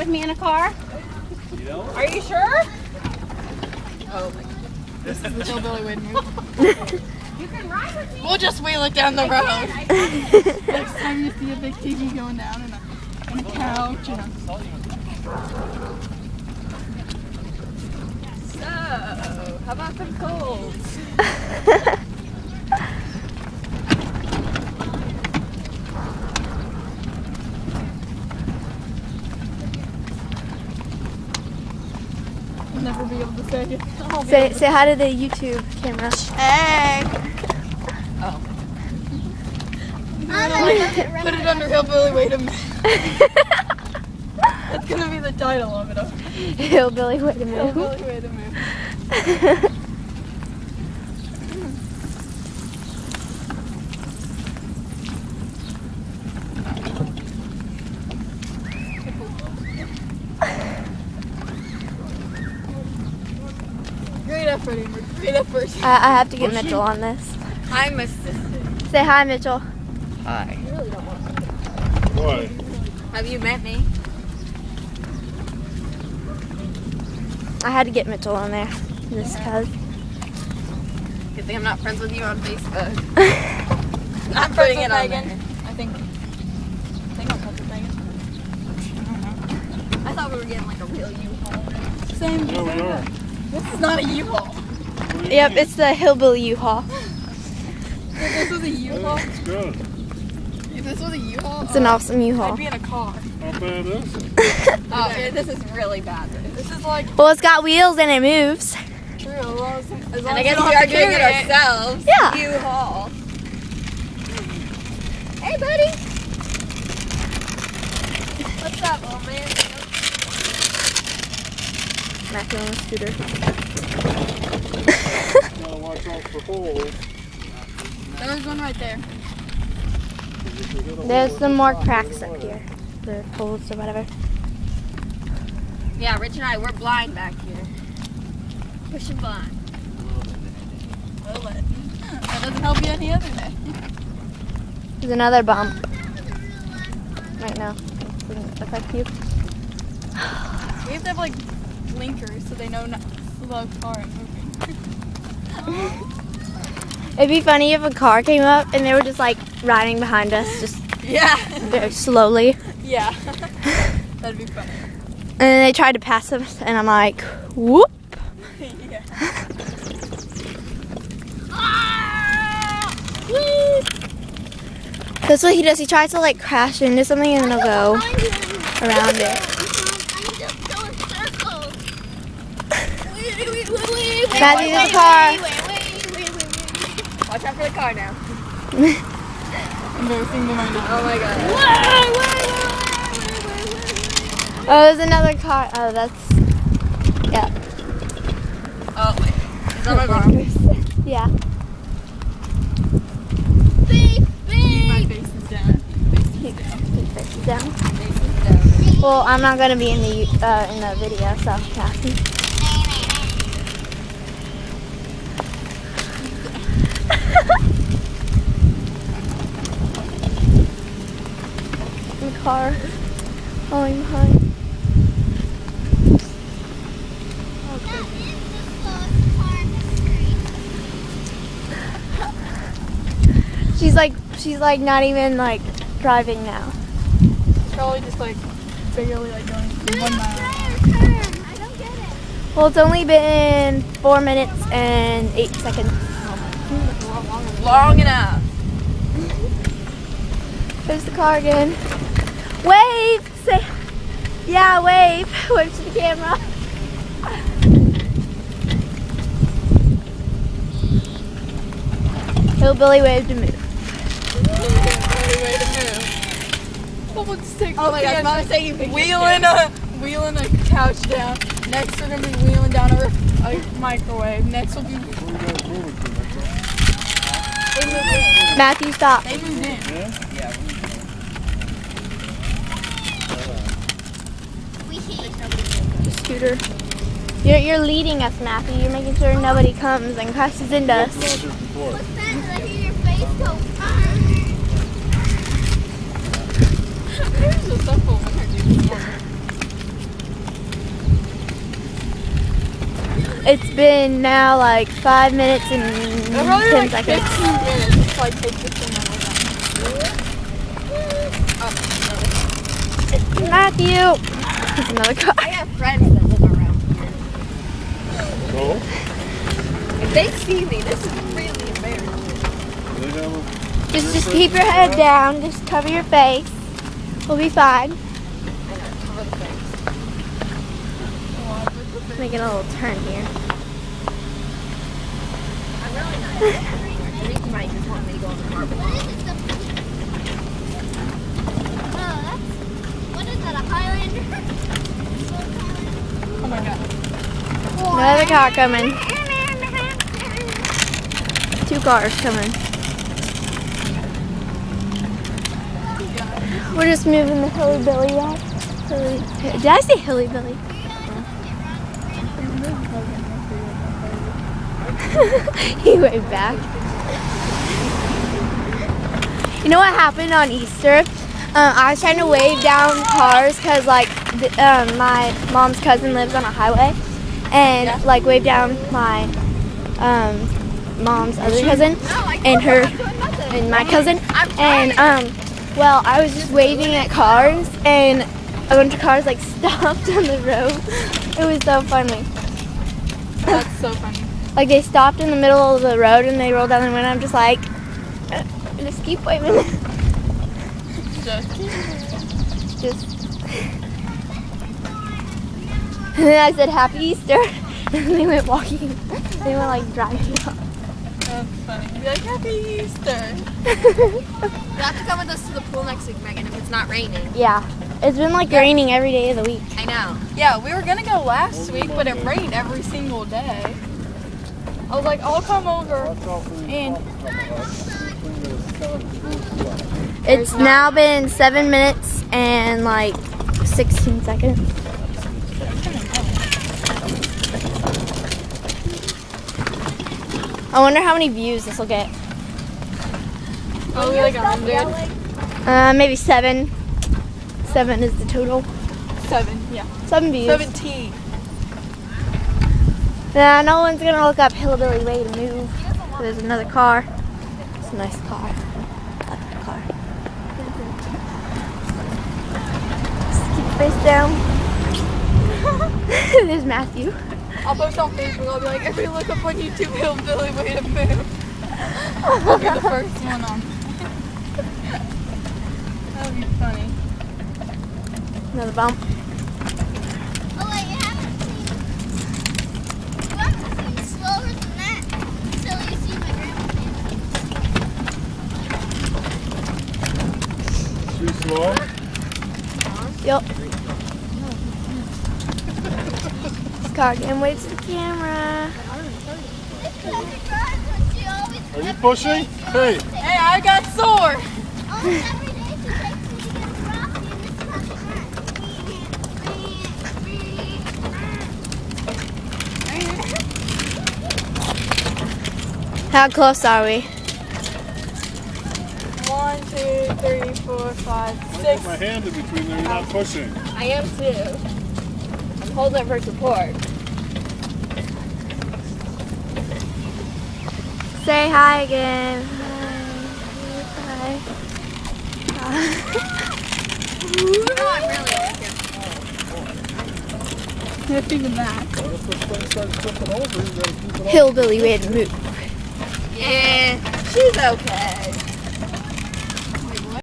with me in a car? You know? Are you sure? Oh my God. This is the hillbilly way to move. You can ride with me. We'll just wheel it down the road. I can. Next time you see a big TV going down and a couch and a... So, how about some colds? I'll never be able to say it. Say hi to the YouTube camera. Hey! Oh. Put it under hillbilly way to move. That's gonna be the title of it. Hillbilly way to move. Hillbilly way to move. Great effort, Amber. Great effort. I have to get Mitchell on this. I'm assistant. Say hi, Mitchell. Hi. Why? Have you met me? I had to get Mitchell on there. Just cause. Good thing I'm not friends with you on Facebook. Not putting it on there. I think I'm friends with Megan. I thought we were getting like a real U-Haul. Same. Yeah, we are. This is not a U-Haul. Yep, it's the hillbilly U-Haul. If this was a U-Haul, It's good. if this was a U-Haul, It's an awesome U-Haul. I'd be in a car. How bad is it? Oh, yeah, this is really bad. This is like Well, it's got wheels and it moves. true. As long as And I guess we are doing it ourselves. Yeah. U-Haul. Hey, buddy. What's up, old man? Matthew on the scooter. Gotta watch out for holes. There's one right there. There's some more cracks up here. The holes or whatever. Yeah, Rich and I, we're blind back here. Pushing blind. Well, that doesn't help you any other day. There's another bump. Right now. Doesn't affect you. We have to have like blinkers so they know not to slow car and moving. It'd be funny if a car came up and they were just like riding behind us, just Yeah. very slowly. Yeah. That'd be funny. And then they tried to pass us, and I'm like, whoop. Yeah. That's what he does. He tries to like crash into something and then he'll go around it. Matthew, there's a car. Watch out for the car now. Embarrassing to my Oh my god. Oh, there's another car. Oh, that's, yeah. Oh, wait. Is that my mom? Yeah. Keep my faces down. His face is down. Face is down. Well, I'm not gonna be in the video, so yeah. The car falling behind. She's like not even like driving now. Probably just like barely like going 1 mile. I don't get it. Well, it's only been 4 minutes and 8 seconds. Long enough. There's the car again. Wave! Say, yeah, wave. Wave to the camera. Hillbilly wave to move. Way to move. Someone's taking Oh my god, Mom's taking pictures. wheeling a couch down. Next we're gonna be wheeling down a microwave. Next will be Matthew, stop. they moved in. Yeah? Scooter. You're leading us, Matthew. You're making sure nobody comes and crashes into us. What's that? Did I hear your face go? There's a stuff over there, dude. It's been now like 5 minutes and 10 seconds. 15 minutes. It's like take 15 minutes. Matthew! There's another car. I have friends that live around here. No? If they see me, this is really embarrassing. They have a Just keep your head down. Just cover your face. We'll be fine. I know, cover the face. Making a little turn here. I'm really not. I think you might just want me to go on the car. What is that, a Highlander? Oh my god. Another car coming. 2 cars coming. We're just moving the hillbilly back. Did I say hillbilly? He waved back. You know what happened on Easter? I was trying to wave down cars because like my mom's cousin lives on a highway, and like wave down my mom's other cousin and her and my cousin, and well, I was just waving at cars and a bunch of cars like stopped on the road. It was so funny. That's so funny. Like they stopped in the middle of the road and they rolled down the window. I'm just like, just keep waving. Just. And then I said Happy Easter, and they went walking. They went like driving up. That's funny. Be like, Happy Easter. You have to come with us to the pool next week, Megan, if it's not raining. Yeah, it's been like raining every day of the week. I know. Yeah, we were gonna go last week, but it rained every single day. I was like, I'll come over. And It's now been 7 minutes and like 16 seconds. I wonder how many views this will get. oh, like 100. Maybe 7. 7 is the total. 7, yeah. 7 views. 17. Nah, no one's gonna look up hillbilly way to move. There's another car. It's a nice car. I like the car. Just keep your face down. There's Matthew. I'll post on Facebook. I'll be like, every look up on YouTube, hillbilly way to move. I'll be the first one on. That would be funny. Another bump. Oh wait, you haven't seen slower than that. Until you see my grandma. too slow. Yup. This car getting way to the camera. Are you pushing? Hey, Hey, I got sore. How close are we? 1, 2, 3, 4, 5, put 6. my hand in between there. You're not pushing. I am too. I'm holding it for support. Say hi again. Hi. No, I'm really like Even that. Well, if this thing starts flipping over, you gotta keep it on. Hillbilly way to move. Yeah, she's okay.